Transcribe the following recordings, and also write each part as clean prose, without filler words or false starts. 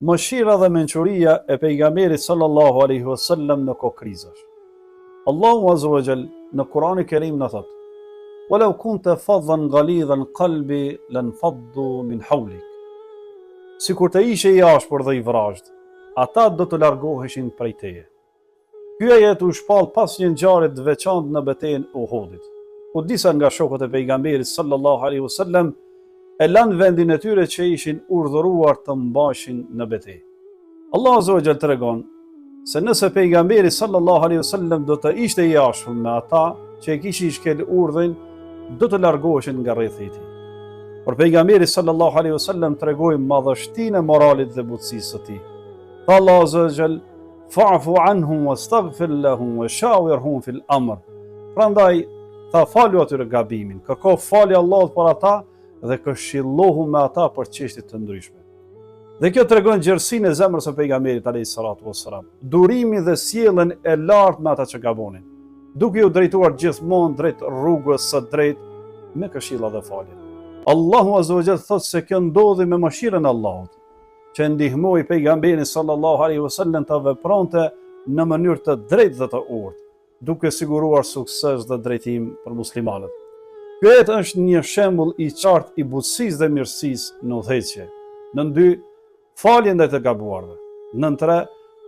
Mëshira dhe mençuria e pejgamberit sallallahu alaihi wasallam në kohë krizash. Allahu azza wa jall në Kur'anin e Kerim na thot: "Walau kunta faddan ghalidhan qalbi lanfaddu min hawlik." Sikur të ishe i ashpër dhe i vrazhd, ata do të largoheshin prej teje. Ky ajet u shpall pas një ngjarje të veçantë në betejën e Uhudit, ku disa nga shokët e pejgamberit sallallahu alaihi wasallam e lanë vendin e tyre që ishin urdhëruar të mbashin në betejë. Allah azza wa jall tregon se nëse pejgamberi sallallahu alaihi wasallam do të ishte i ashpër me ata që e kishin shkel urdhën, do të largoheshin nga rrethi i tij. Por pejgamberi sallallahu alaihi wasallam tregoi madhështinë e moralit dhe butësisë së tij. Tha Allah azza wa jall: "Fa'fu anhum wastaghfir lahum wa shawirhum fil amr." Prandaj tha, falu atyre gabimin, kërko falje Allahut për ata dhe këshillohu me ata për çështje të ndryshme. Dhe kjo tregon gjerësinë e zemrës së pejgamberit alayhis salatu wassalam, durimin dhe sjelljen e lartë me ata që gabonin, duke u drejtuar gjithmonë drejt rrugës së drejtë me këshilla dhe falje. Allahu azza wa jall thotë se kjo ndodhi me mëshirën e Allahut, që ndihmoi pejgamberin sallallahu alaihi wasallam të vepronte në mënyrë të drejtë dhe të urtë, duke siguruar sukses dhe drejtim për muslimanët. Ky është një shembull i qartë i butësisë dhe mirësisë në udhëheqje. Në 2, faljen ndaj të gabuarve. Në 3,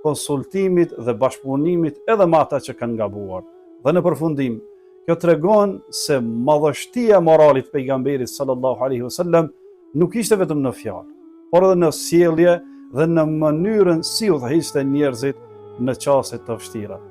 konsultimit dhe bashkëpunimit edhe me ata që kanë gabuar. Dhe në përfundim, kjo tregon se madhështia e moralit pejgamberit sallallahu alaihi wasallam nuk ishte vetëm në fjalë, por edhe në sjellje dhe në mënyrën si udhëhiqte njerëzit në çaste të vështira.